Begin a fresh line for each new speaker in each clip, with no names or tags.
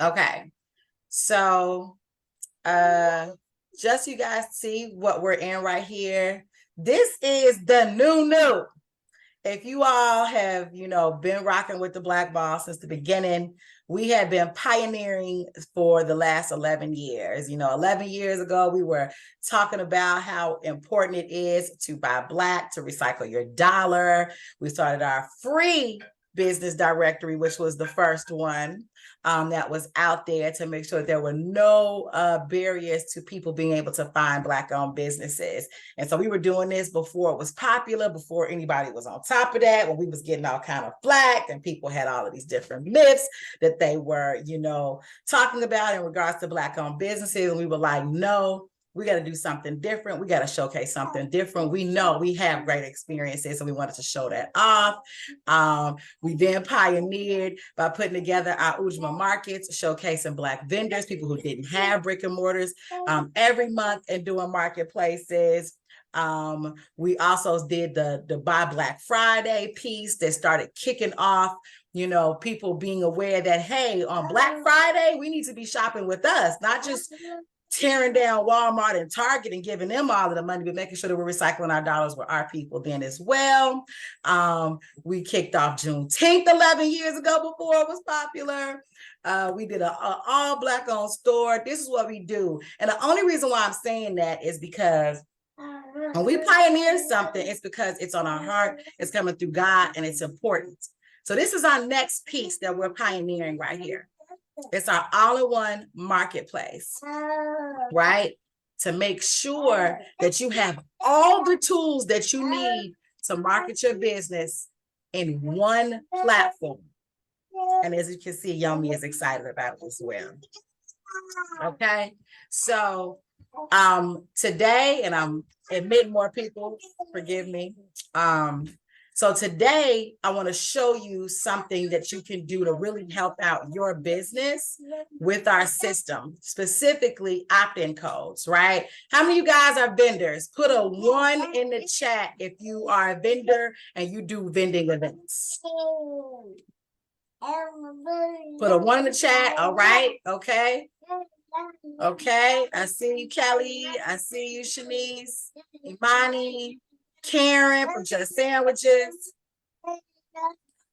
Okay. So just so you guys see what we're in right here. This is the new. If you all have, been rocking with the Black Ball since the beginning, we have been pioneering for the last 11 years. 11 years ago, we were talking about how important it is to buy Black, to recycle your dollar. We started our free business directory, which was the first one that was out there to make sure there were no barriers to people being able to find Black-owned businesses. And so we were doing this before it was popular, before anybody was on top of that, when we was getting all kind of flack and people had all of these different myths that they were, talking about in regards to Black-owned businesses. And we were like, no, we got to do something different. We got to showcase something different. We know we have great experiences and we wanted to show that off. We then pioneered by putting together our Ujima markets, showcasing Black vendors, people who didn't have brick and mortars every month, and doing marketplaces. We also did the Buy Black Friday piece that started kicking off, people being aware that, hey, on Black Friday, we need to be shopping with us, not just tearing down Walmart and Target and giving them all of the money, but making sure that we're recycling our dollars with our people then as well. We kicked off Juneteenth 11 years ago before it was popular. We did an all Black-owned store. This is what we do. And the only reason why I'm saying that is because when we pioneer something, it's because it's on our heart, it's coming through God, and it's important. So this is our next piece that we're pioneering right here. It's our all-in-one marketplace, right? To make sure that you have all the tools that you need to market your business in one platform. And as you can see, Yomi is excited about it as well. Okay, so today, and I'm admitting more people, forgive me. So today I want to show you something that you can do to really help out your business with our system, specifically opt-in codes, right? How many of you guys are vendors? Put a 1 in the chat if you are a vendor and you do vending events. Put a 1 in the chat, all right, okay. Okay, I see you, Kelly. I see you, Shanice, Imani, Karen from Just Sandwiches.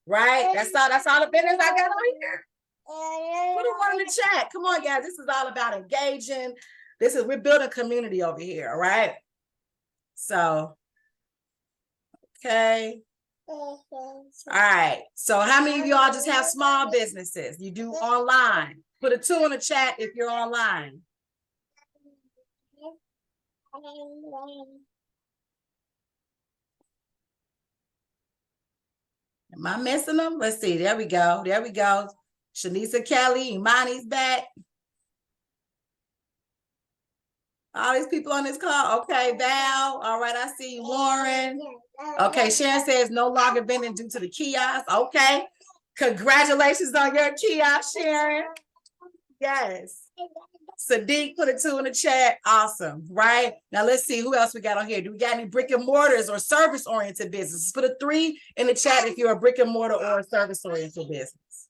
Right? That's all the vendors I got on here. Put a 1 in the chat. Come on, guys. This is all about engaging. We're building community over here, all right? So, okay. All right. So how many of y'all just have small businesses? You do online. Put a 2 in the chat if you're online. Am I missing them? Let's see. There we go. There we go. Shanisa Kelly, Imani's back. All these people on this call. Okay, Val. All right, I see you, Lauren. Okay, Sharon says no longer vending due to the kiosk. Okay. Congratulations on your kiosk, Sharon. Yes. Sadiq put a 2 in the chat. Awesome. Right. Now let's see who else we got on here. Do we got any brick and mortars or service oriented businesses? Put a 3 in the chat if you're a brick and mortar or a service oriented business.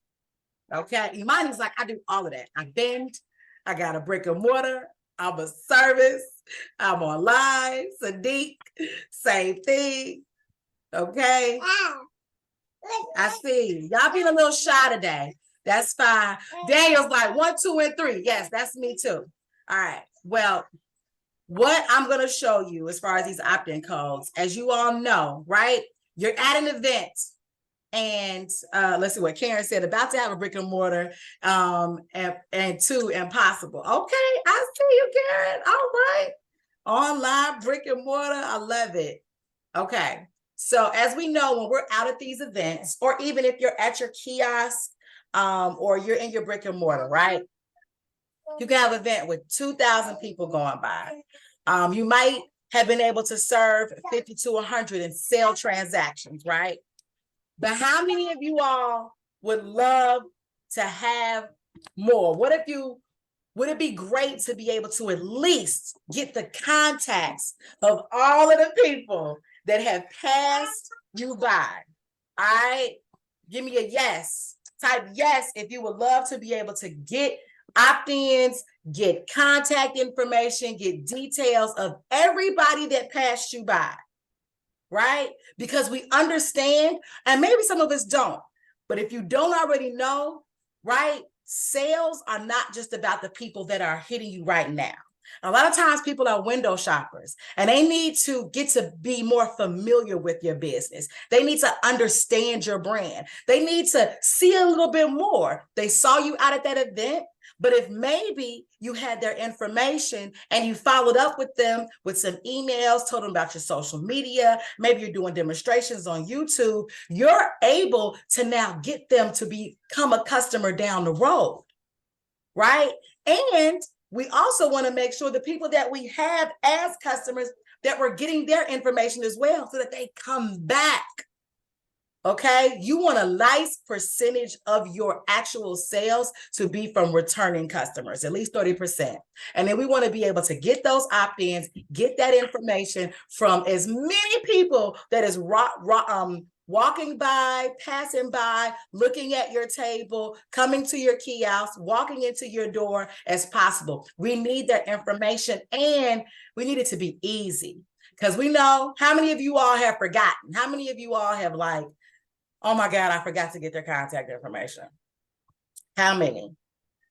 Okay. Imani's like, I do all of that. I vend. I got a brick and mortar. I'm a service. I'm online. Sadiq, same thing. Okay. I see. Y'all being a little shy today. That's fine. Daniel's like 1, 2, and 3. Yes, that's me too. All right. Well, what I'm going to show you as far as these opt-in codes, as you all know, right? You're at an event and let's see what Karen said, about to have a brick and mortar and 2 impossible. Okay. I see you, Karen. All right. Online brick and mortar. I love it. Okay. So as we know, when we're out at these events, or even if you're at your kiosk, or you're in your brick and mortar, right? You can have an event with 2,000 people going by. You might have been able to serve 50 to 100 in sale transactions, right? But how many of you all would love to have more? Would it be great to be able to at least get the contacts of all of the people that have passed you by? All right, give me a yes. Type yes if you would love to be able to get opt-ins, get contact information, get details of everybody that passed you by, right? Because we understand, and maybe some of us don't, but if you don't already know, right, sales are not just about the people that are hitting you right now. A lot of times people are window shoppers and they need to get to be more familiar with your business. They need to understand your brand. They need to see a little bit more. They saw you out at that event, but if maybe you had their information and you followed up with them with some emails, told them about your social media, maybe you're doing demonstrations on YouTube, you're able to now get them to become a customer down the road, right? And we also want to make sure the people that we have as customers that we're getting their information as well so that they come back. Okay, you want a nice percentage of your actual sales to be from returning customers, at least 30%. And then we want to be able to get those opt-ins, get that information from as many people that is walking by, passing by, looking at your table, coming to your kiosk, walking into your door as possible. We need that information and we need it to be easy because we know how many of you all have forgotten, how many of you all have like, oh my God, I forgot to get their contact information. How many?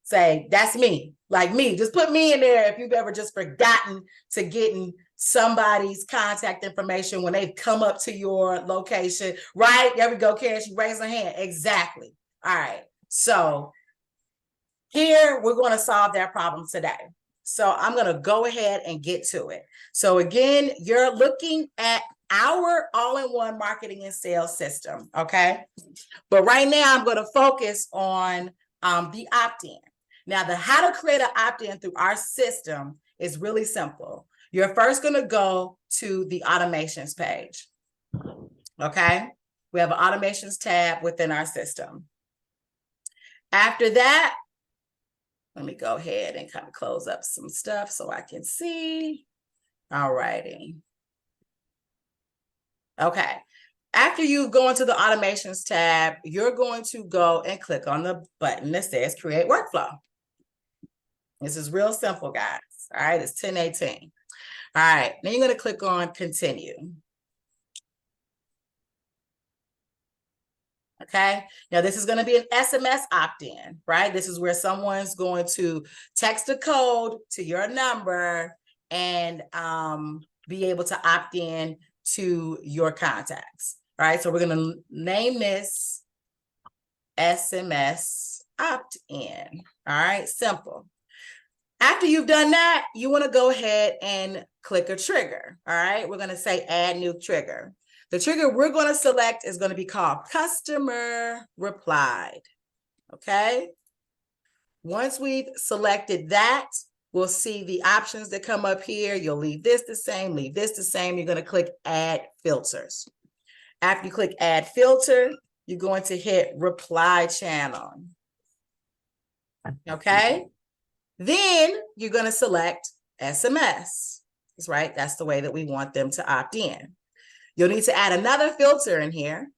Say, that's me, like me. Just put me in there if you've ever just forgotten to getting somebody's contact information when they've come up to your location, right? There we go, Karen, she raised her hand. Exactly. All right. So here we're going to solve that problem today. So I'm going to go ahead and get to it. So again, you're looking at our all-in-one marketing and sales system, okay? But right now I'm going to focus on the opt-in. Now, how to create an opt-in through our system is really simple. You're first going to go to the automations page, okay? We have an automations tab within our system. After that, let me go ahead and kind of close up some stuff so I can see. All righty. Okay. After you go into the automations tab, you're going to go and click on the button that says create workflow. This is real simple, guys. All right, it's 10:18. All right, then you're going to click on continue. Okay, now this is going to be an SMS opt-in, right? This is where someone's going to text a code to your number and be able to opt in to your contacts, right? So we're going to name this SMS opt-in. All right, simple. After you've done that, you want to go ahead and click a trigger. All right, we're going to say add new trigger. The trigger we're going to select is going to be called customer replied. Okay. Once we've selected that, we'll see the options that come up here. You'll leave this the same, leave this the same. You're going to click add filters. After you click add filter, you're going to hit reply channel. Okay. Then you're going to select SMS. That's right. That's the way that we want them to opt in. You'll need to add another filter in here,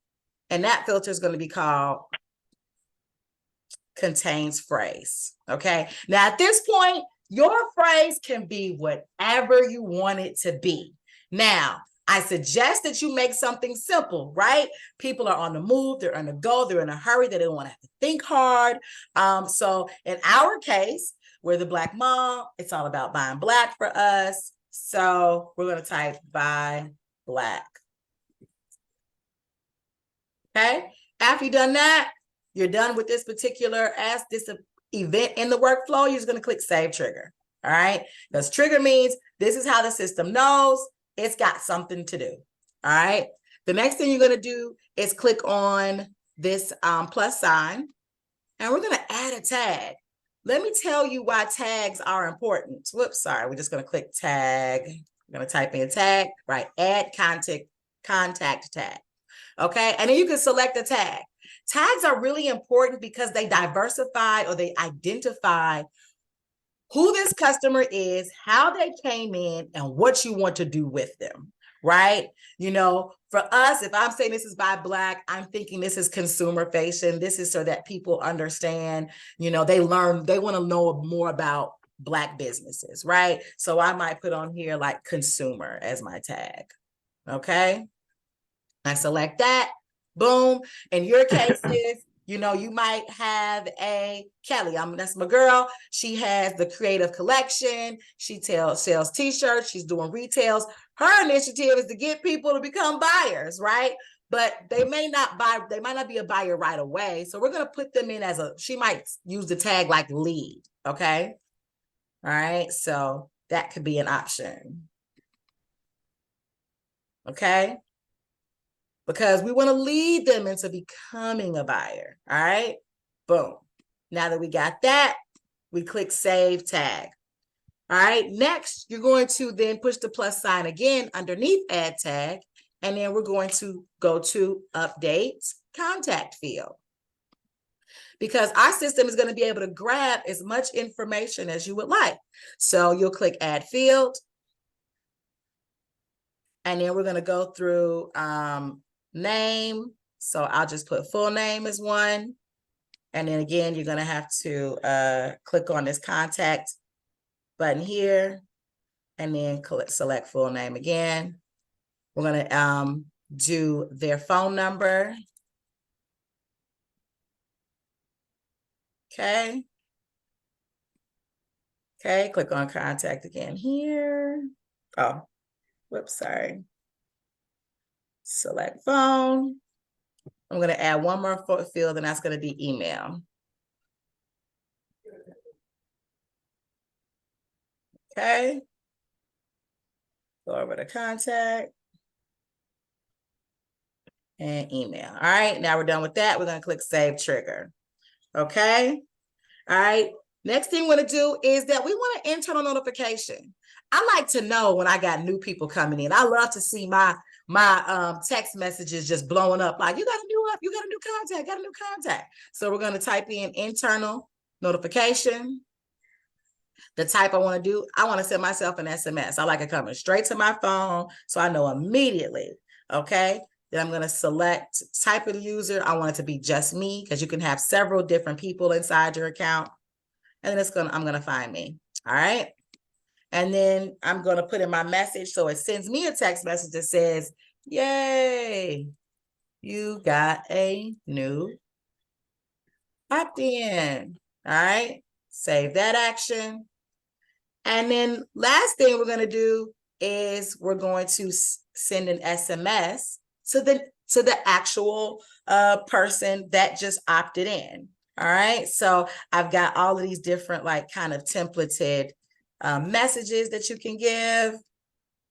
and that filter is going to be called contains phrase. Okay. Now, at this point, your phrase can be whatever you want it to be. Now, I suggest that you make something simple, right? People are on the move, they're on the go, they're in a hurry, they don't want to have to think hard. So in our case, we're the Black mom. It's all about buying Black for us. So we're going to type buy Black. Okay. After you've done that, you're done with this particular event in the workflow. You're just going to click save trigger. All right. Because trigger means this is how the system knows it's got something to do. All right. The next thing you're going to do is click on this plus sign, and we're going to add a tag. Let me tell you why tags are important. Whoops, sorry. We're just going to click tag. I'm going to type in tag, right? Add contact tag. Okay. And then you can select a tag. Tags are really important because they diversify or they identify who this customer is, how they came in, and what you want to do with them, right? You know, for us, if I'm saying this is by Black, I'm thinking this is consumer facing. This is so that people understand, you know, they want to know more about Black businesses, right? So I might put on here like consumer as my tag. Okay. I select that. Boom. In your cases, you know, you might have a Kelly. That's my girl. She has the creative collection. She sells t-shirts. She's doing retails. Her initiative is to get people to become buyers, right? But they may not buy, they might not be a buyer right away. So we're going to put them in as she might use the tag like lead. Okay. All right. So that could be an option. Okay. Because we want to lead them into becoming a buyer. All right. Boom. Now that we got that, we click save tag. All right. Next, you're going to then push the plus sign again underneath add tag. And then we're going to go to update contact field. Because our system is going to be able to grab as much information as you would like. So you'll click add field. And then we're going to go through name. So I'll just put full name as one. And then again, you're going to have to click on this contact button here and then select full name again. We're going to do their phone number. Okay. Okay, click on contact again here. Oh, whoops, sorry. Select phone. I'm going to add one more field, and that's going to be email. Okay. Go over to contact and email. All right, now we're done with that. We're going to click save trigger. Okay. All right. Next thing we're going to do is that we want an internal notification. I like to know when I got new people coming in. I love to see my text messages just blowing up like you got a new contact. So we're going to type in internal notification. The type I want to do, I want to send myself an SMS. I like it coming straight to my phone so I know immediately. Okay. Then I'm going to select type of user. I want it to be just me because you can have several different people inside your account. And then I'm going to find me. All right. And then I'm going to put in my message. So it sends me a text message that says, yay, you got a new opt-in. All right. Save that action. And then last thing we're going to do is we're going to send an SMS to the actual person that just opted in. All right. So I've got all of these different like kind of templated messages that you can give.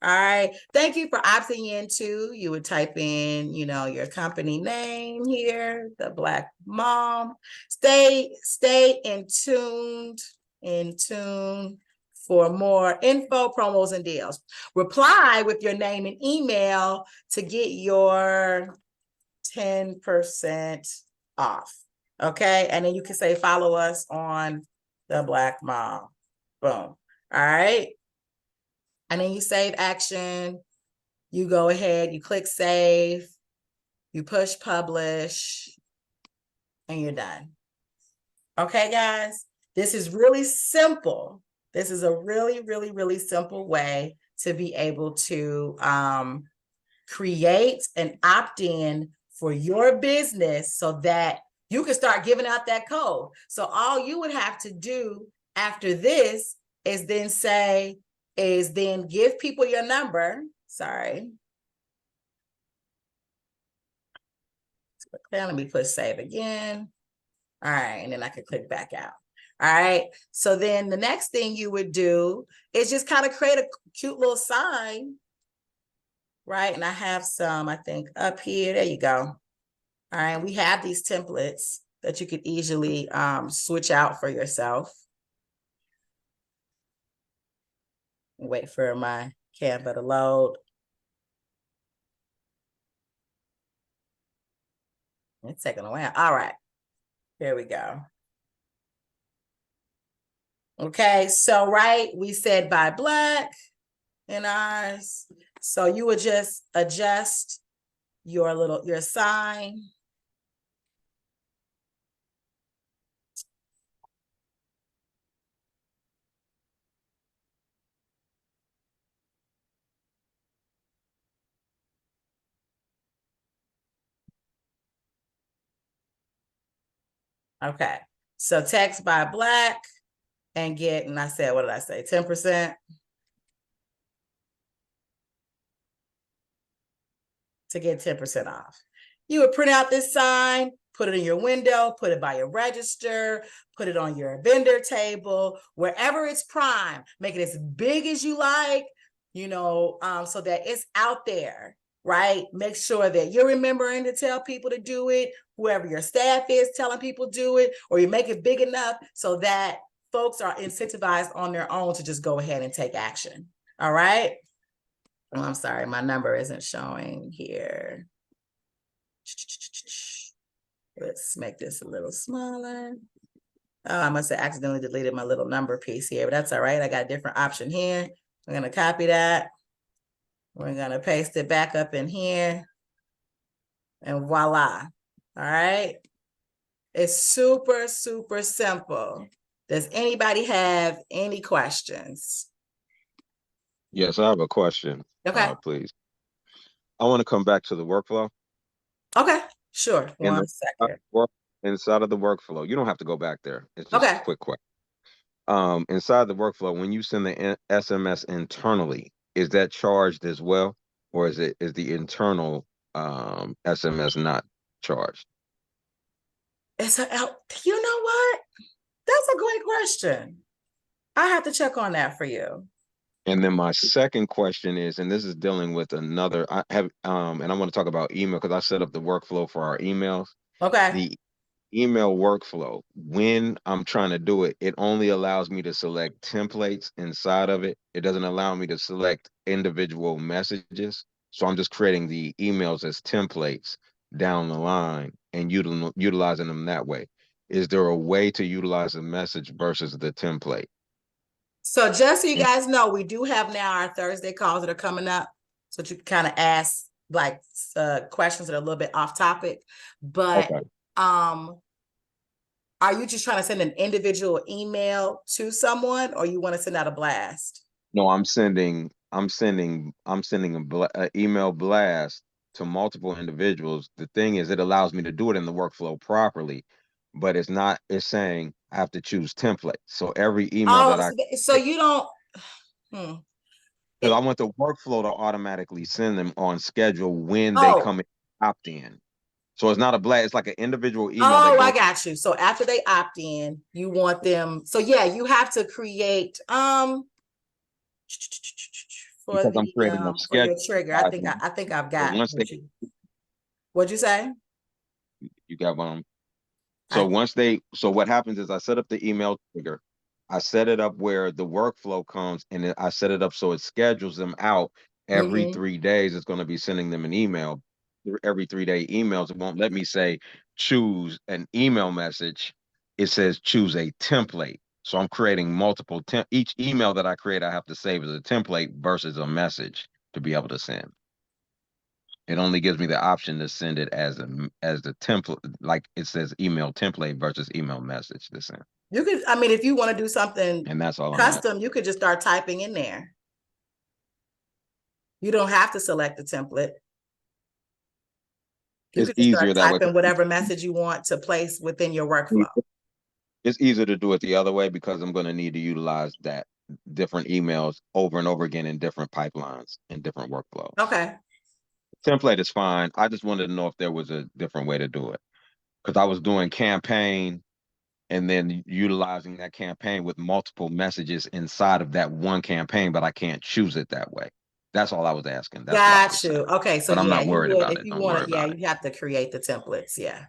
All right. Thank you for opting in too. You would type in, you know, your company name here, the Black Mom. Stay in tune for more info, promos, and deals. Reply with your name and email to get your 10% off. Okay. And then you can say, follow us on the Black Mom. Boom. All right. And then you save action. You go ahead, you click save, you push publish, and you're done. Okay, guys, this is really simple. This is a really, really, really simple way to be able to create an opt-in for your business so that you can start giving out that code. So all you would have to do after this is then give people your number. Sorry. Let me push save again. All right, and then I can click back out. All right, so then the next thing you would do is just kind of create a cute little sign, right? And I have some, I think, up here. There you go. All right, we have these templates that you could easily switch out for yourself. Wait for my Canva to load. It's taking a while. All right, here we go. Okay, so right, we said by Black in ours. So you would just adjust your sign. Okay. So text by Black and get, and I said, what did I say? 10%. To get 10% off. You would print out this sign, put it in your window, put it by your register, put it on your vendor table, wherever it's prime, make it as big as you like, so that it's out there, right? Make sure that you're remembering to tell people to do it, whoever your staff is telling people do it, or you make it big enough so that folks are incentivized on their own to just go ahead and take action. All right. Oh, I'm sorry, my number isn't showing here. Let's make this a little smaller. Oh, I must have accidentally deleted my little number piece here, but that's all right. I got a different option here. I'm going to copy that. We're going to paste it back up in here. And voila. All right. It's super, super simple. Does anybody have any questions?
Yes, I have a question.
Okay.
Please. I want to come back to the workflow.
Okay, sure. One second.
Inside of the workflow, you don't have to go back there. It's just
Okay.
a quick question. Inside the workflow, when you send the SMS internally, is that charged as well, or is the internal SMS not charged?
You know what? That's a great question. I have to check on that for you.
And then my second question is, and this is dealing with another, and I want to talk about email because I set up the workflow for our emails.
Okay.
The email workflow, when I'm trying to do it, it only allows me to select templates inside of it. It doesn't allow me to select individual messages. So I'm just creating the emails as templates down the line and utilizing them that way. Is there a way to utilize a message versus the template?
So just so you guys know, we do have now our Thursday calls that are coming up. So that you can kind of ask like questions that are a little bit off topic. But
Okay.
Are you just trying to send an individual email to someone, or you want to send out a blast?
No, I'm sending a email blast to multiple individuals. The thing is, it allows me to do it in the workflow properly, but it's saying I have to choose template. So every email that
so you don't.
Because I want the workflow to automatically send them on schedule when they come in, opt in. So it's not a blast, it's like an individual email.
I got you. So after they opt in, you want them. So yeah, you have to create for
because I'm creating a
for your
schedule.
trigger. I think I've got what'd you say?
You got one. So what happens is I set up the email trigger. I set it up where the workflow comes, and I set it up so it schedules them out every 3 days. It's going to be sending them an email every 3-day emails. It won't let me say choose an email message. It says choose a template. So I'm creating multiple each email that I create, I have to save as a template versus a message to be able to send. It only gives me the option to send it as the template, like it says email template versus email message to send.
You could, I mean, if you want to do something
and that's all
custom, you could just start typing in there. You don't have to select the template. You could just start typing whatever message you want to place within your workflow.
It's easier to do it the other way because I'm going to need to utilize that different emails over and over again in different pipelines and different workflows.
Okay.
Template is fine. I just wanted to know if there was a different way to do it because I was doing campaign and then utilizing that campaign with multiple messages inside of that one campaign, but I can't choose it that way. That's all I was asking.
Got you. Okay, so
but I'm not worried about it.
If you want it, you have to create the templates. Yeah.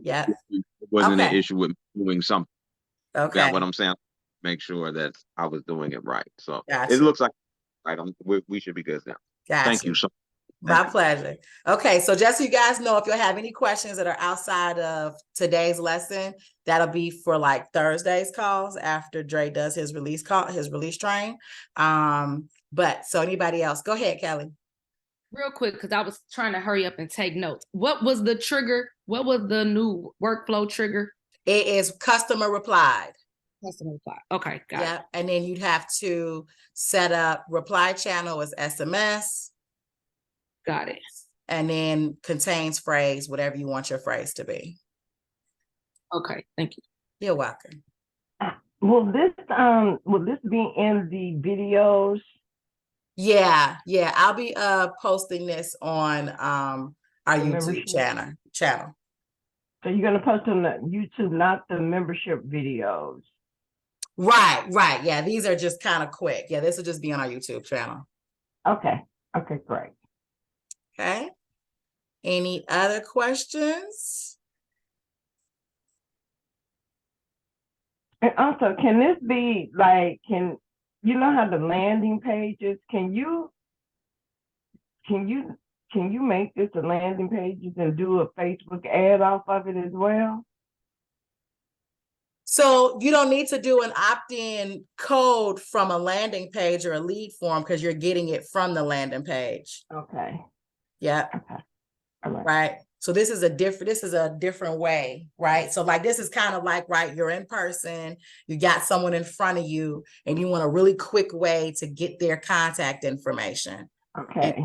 Yeah.
It wasn't an issue with doing something.
Okay.
Got what I'm saying? Make sure that I was doing it right. So it looks like right. We should be good now. Thank you so much.
My pleasure. Okay, so just so you guys know, if you have any questions that are outside of today's lesson, that'll be for like Thursday's calls after Dre does his release train. But so anybody else, go ahead, Kelly.
Real quick, because I was trying to hurry up and take notes. What was the trigger? What was the new workflow trigger?
It is customer replied.
Customer reply. Okay, got it.
And then you'd have to set up reply channel as SMS.
Got it.
And then contains phrase, whatever you want your phrase to be.
Okay, thank you.
You're welcome.
Will this be in the videos?
Yeah, I'll be posting this on our YouTube channel.
So you're gonna post on the YouTube, not the membership videos.
Right. Yeah, these are just kind of quick. Yeah, this will just be on our YouTube channel.
Okay, great.
Okay. Any other questions?
And also, can this be like, can you know how the landing pages, can you make this a landing pages and do a Facebook ad off of it as well?
So you don't need to do an opt-in code from a landing page or a lead form because you're getting it from the landing page.
Okay.
Yeah.
Okay. All right.
Right. So this is a different way, right? So like this is kind of like, right, you're in person, you got someone in front of you, and you want a really quick way to get their contact information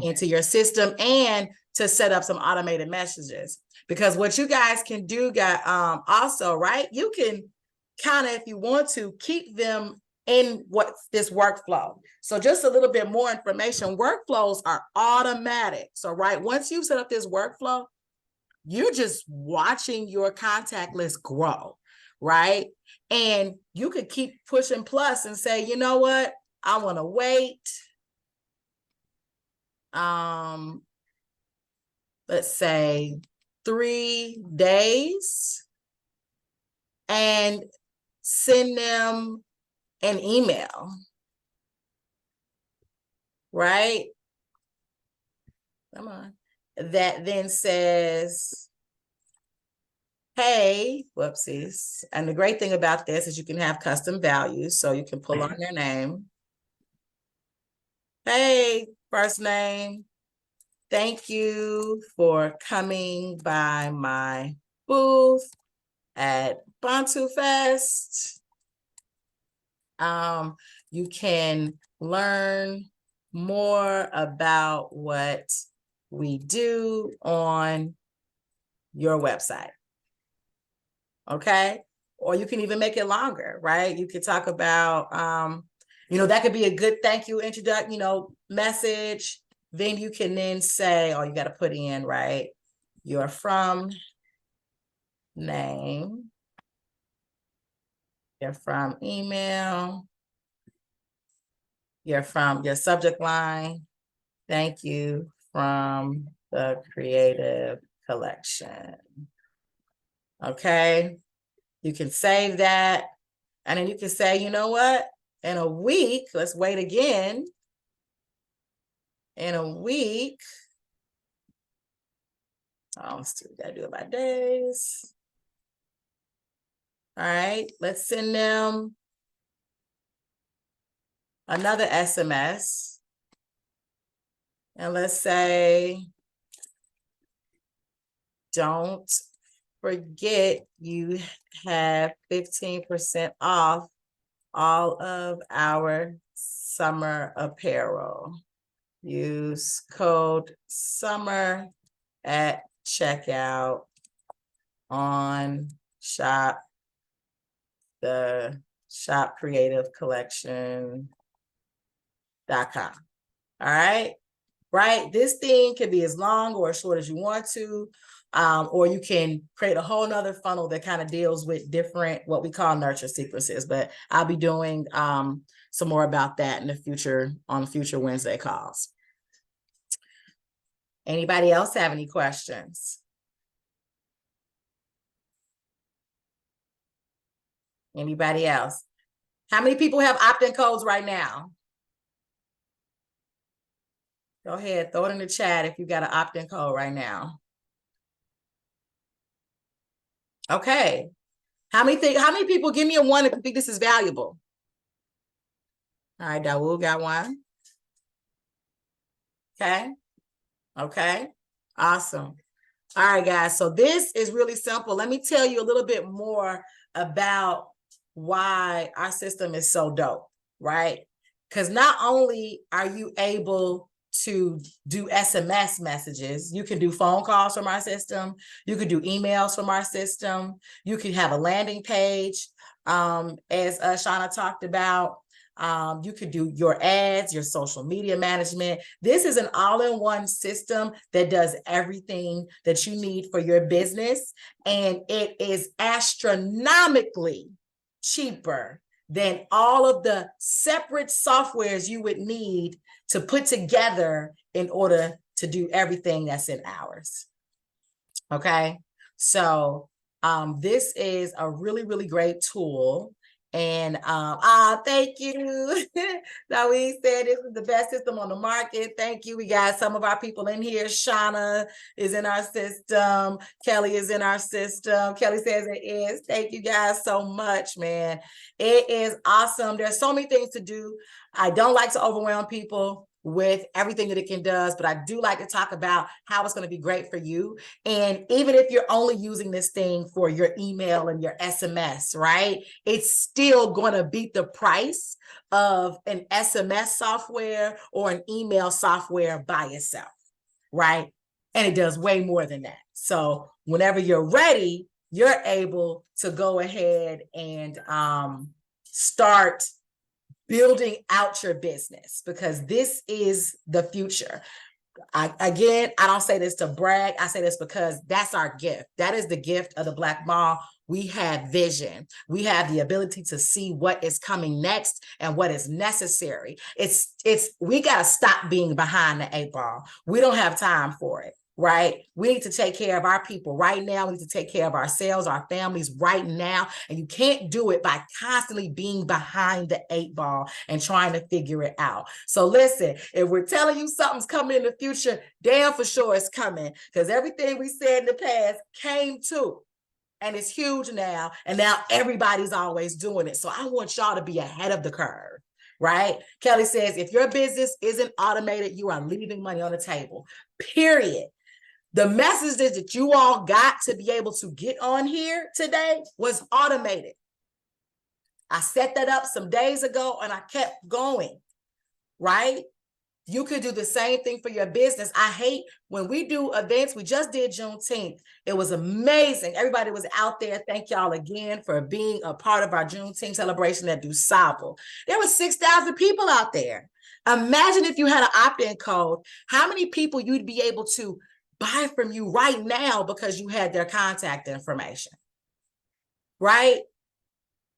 into your system and to set up some automated messages. Because what you guys can do, also, right, you can kind of, if you want to, keep them in what's this workflow. So just a little bit more information. Workflows are automatic. So right, once you set up this workflow, you're just watching your contact list grow, right? And you could keep pushing plus and say, you know what? I want to wait. Let's say 3 days and send them an email, right? Come on. That then says, hey, whoopsies. And the great thing about this is you can have custom values, so you can pull on their name. Hey, first name, thank you for coming by my booth at Bantu Fest. You can learn more about what we do on your website. Okay. Or you can even make it longer, right? You could talk about, that could be a good thank you introduction, message. Then you can then say, you got to put in, right, your from name, your from email, your from your subject line. Thank you from the Creative Collection. Okay. You can save that. And then you can say, you know what? In a week, let's wait again. In a week, let's do, we gotta do it by days. All right, let's send them another SMS. And let's say, don't forget you have 15% off all of our summer apparel. Use code SUMMER at checkout on the Shop Creative Collection.com. All right. Right. This thing can be as long or as short as you want to, or you can create a whole nother funnel that kind of deals with different, what we call nurture sequences, but I'll be doing some more about that in the future on future Wednesday calls. Anybody else have any questions? Anybody else? How many people have opt-in codes right now? Go ahead, throw it in the chat if you got an opt-in code right now. Okay. How many people, give me a one if you think this is valuable? All right, Dawood got one. Okay. Okay. Awesome. All right, guys. So this is really simple. Let me tell you a little bit more about why our system is so dope, right? Because not only are you able to do SMS messages, you can do phone calls from our system, you could do emails from our system, you can have a landing page, as Shauna talked about. You could do your ads, your social media management. This is an all-in-one system that does everything that you need for your business. And it is astronomically cheaper than all of the separate softwares you would need to put together in order to do everything that's in ours. Okay, so this is a really, really great tool. And thank you. Now we said this is the best system on the market. Thank you. We got some of our people in here. Shauna is in our system. Kelly is in our system. Kelly says it is. Thank you guys so much, man. It is awesome. There's so many things to do. I don't like to overwhelm people with everything that it can does, but I do like to talk about how it's going to be great for you. And even if you're only using this thing for your email and your SMS, right? It's still going to beat the price of an SMS software or an email software by itself, right? And it does way more than that. So whenever you're ready, you're able to go ahead and start building out your business, because this is the future. I don't say this to brag. I say this because that's our gift. That is the gift of the Black Mall. We have vision. We have the ability to see what is coming next and what is necessary. We got to stop being behind the 8 ball. We don't have time for it. Right? We need to take care of our people right now. We need to take care of ourselves, our families right now. And you can't do it by constantly being behind the 8 ball and trying to figure it out. So listen, if we're telling you something's coming in the future, damn for sure it's coming, because everything we said in the past came to. And it's huge now. And now everybody's always doing it. So I want y'all to be ahead of the curve. Right? Kelly says, if your business isn't automated, you are leaving money on the table. Period. The messages that you all got to be able to get on here today was automated. I set that up some days ago and I kept going, right? You could do the same thing for your business. I hate when we do events. We just did Juneteenth. It was amazing. Everybody was out there. Thank y'all again for being a part of our Juneteenth celebration at DuSable. There were 6,000 people out there. Imagine if you had an opt-in code, how many people you'd be able to buy from you right now because you had their contact information, right?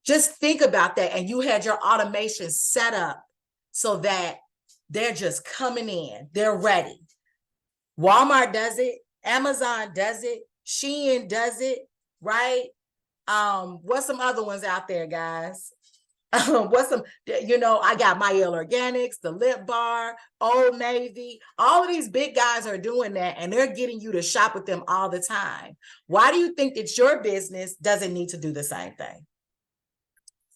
Just think about that. And you had your automation set up so that they're just coming in, they're ready. Walmart does it, Amazon does it, Shein does it, right? What's some other ones out there, guys? What's some, I got Mielle Organics, the Lip Bar, Old Navy. All of these big guys are doing that, and they're getting you to shop with them all the time. Why do you think that your business doesn't need to do the same thing?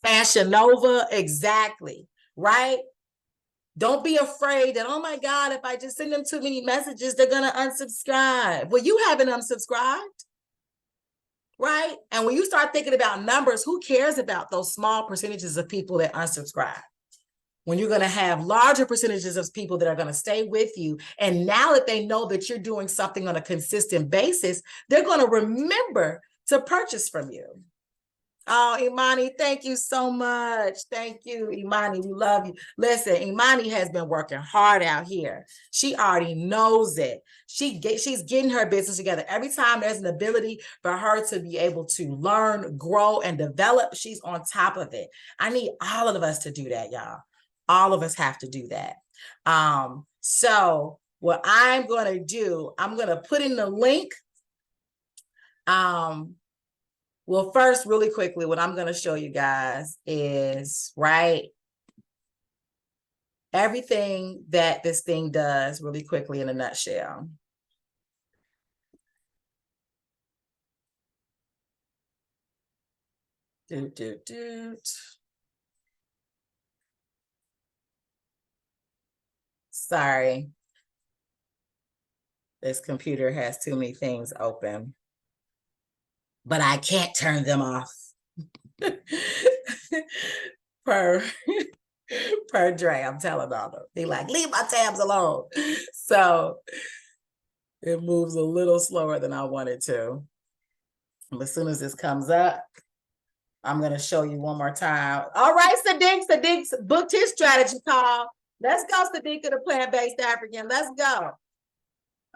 Fashion Nova, exactly, right? Don't be afraid that, oh my God, if I just send them too many messages, they're going to unsubscribe. Well, you haven't unsubscribed. Right? And when you start thinking about numbers, who cares about those small percentages of people that unsubscribe? When you're going to have larger percentages of people that are going to stay with you. And now that they know that you're doing something on a consistent basis, they're going to remember to purchase from you. Oh, Imani, thank you so much. Thank you, Imani. We love you. Listen, Imani has been working hard out here. She already knows it. She's getting her business together. Every time there's an ability for her to be able to learn, grow, and develop, she's on top of it. I need all of us to do that, y'all. All of us have to do that. So what I'm going to do, I'm going to put in the link. Well, first, really quickly, what I'm going to show you guys is, right, everything that this thing does really quickly in a nutshell. Sorry. This computer has too many things open, but I can't turn them off. per per Dre, I'm telling all them. They like, leave my tabs alone. So it moves a little slower than I want it to. And as soon as this comes up, I'm going to show you one more time. All right, Sadiq booked his strategy call. Let's go, Sadiq, the plant-based African. Let's go.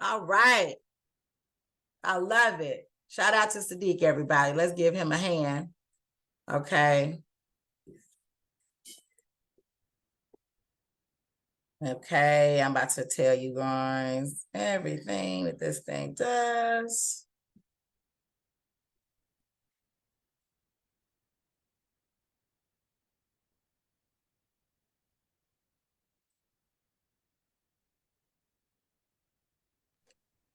All right. I love it. Shout out to Sadiq, everybody. Let's give him a hand. Okay. Okay, I'm about to tell you guys everything that this thing does.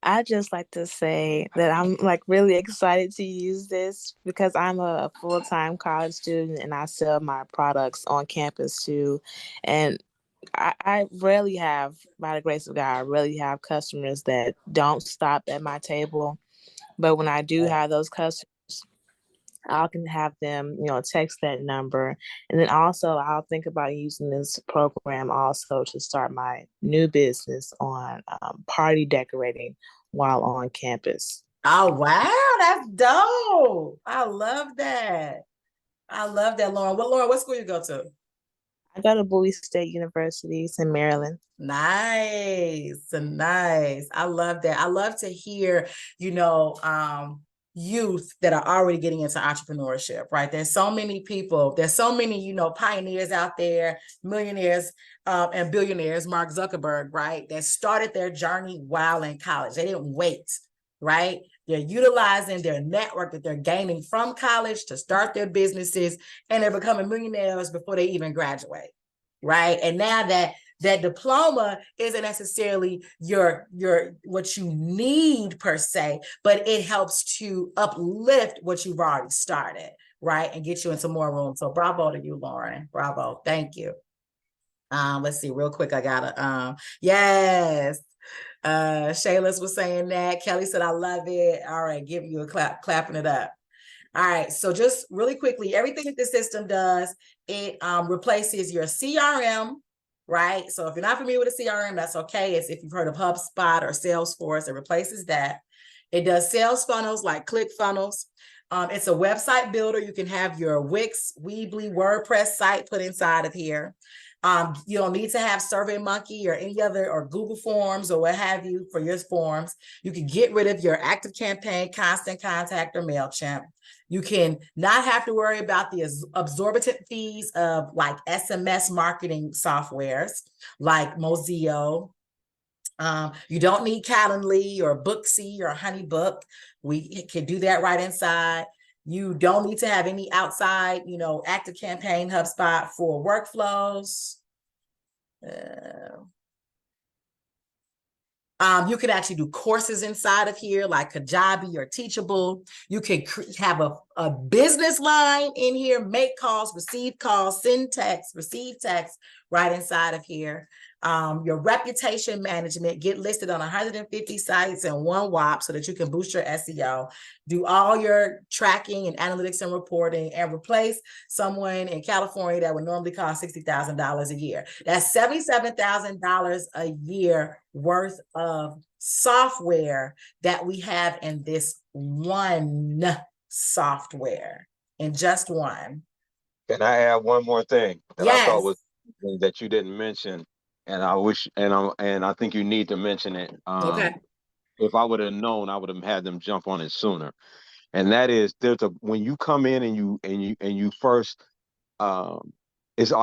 I just like to say that I'm like really excited to use this because I'm a full-time college student and I sell my products on campus too. And I rarely have, by the grace of God, I rarely have customers that don't stop at my table. But when I do have those customers, I can have them, text that number. And then also I'll think about using this program also to start my new business on party decorating while on campus.
Oh, wow, that's dope. I love that. I love that, Lauren. Lauren, what school you go to?
I go to Bowie State University. It's in Maryland.
Nice. Nice. I love that. I love to hear, youth that are already getting into entrepreneurship, right? There's so many people, there's so many, pioneers out there, millionaires and billionaires, Mark Zuckerberg, right? That started their journey while in college. They didn't wait, right? They're utilizing their network that they're gaining from college to start their businesses, and they're becoming millionaires before they even graduate, right? And now that diploma isn't necessarily your what you need per se, but it helps to uplift what you've already started, right? And get you into more room. So bravo to you, Lauren. Bravo. Thank you. Let's see real quick. I gotta, yes. Shayla's was saying that. Kelly said, I love it. All right. Give you a clap, clapping it up. All right, so just really quickly, everything that the system does, it replaces your CRM, right? So if you're not familiar with a CRM, that's okay. It's if you've heard of HubSpot or Salesforce, it replaces that. It does sales funnels like ClickFunnels. It's a website builder. You can have your Wix, Weebly, WordPress site put inside of here. You don't need to have SurveyMonkey or any other, or Google Forms or what have you for your forms. You can get rid of your ActiveCampaign, Constant Contact, or MailChimp. You can not have to worry about the exorbitant fees of like SMS marketing softwares like Mozilla. You don't need Calendly or Booksy or HoneyBook. We can do that right inside. You don't need to have any outside, ActiveCampaign, HubSpot for workflows. You can actually do courses inside of here like Kajabi or Teachable. You can have a business line in here, make calls, receive calls, send text, receive text right inside of here. Your reputation management, get listed on 150 sites in one WAP so that you can boost your SEO, do all your tracking and analytics and reporting, and replace someone in California that would normally cost $60,000 a year. That's $77,000 a year worth of software that we have in this one software, in just one.
Can I add one more thing that
Yes.
I thought was that you didn't mention? And I wish, and I think you need to mention it.
Okay.
If I would have known, I would have had them jump on it sooner. And that is, when you come in and you first, I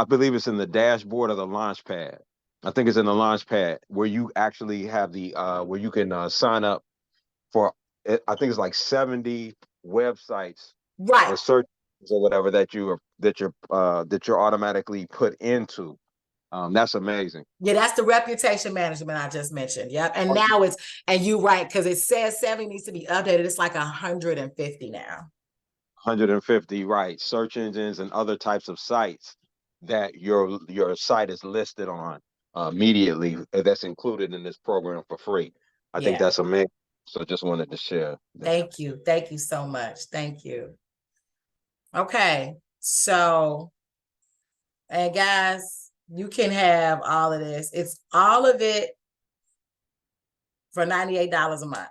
believe it's in the dashboard of the launch pad. I think it's in the launch pad where you actually have the where you can sign up for. I think it's like 70 websites,
right,
or search or whatever that you're automatically put into. That's amazing.
Yeah, that's the reputation management I just mentioned. Yep. And now and you're right, because it says 70 needs to be updated. It's like 150 now.
150, right. Search engines and other types of sites that your site is listed on immediately. That's included in this program for free. I think
Yeah.
that's amazing. So just wanted to share that.
Thank you. Thank you so much. Thank you. Okay. So, and guys, you can have all of this. It's all of it for $98 a month.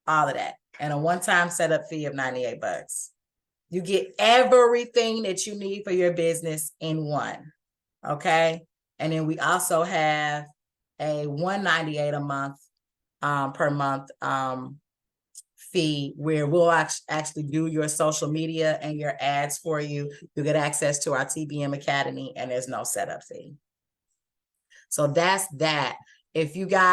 All of that. And a one-time setup fee of $98. You get everything that you need for your business in one. Okay. And then we also have a $198 a month per month fee where we'll actually do your social media and your ads for you. You get access to our TBM Academy and there's no setup fee. So that's that. If you guys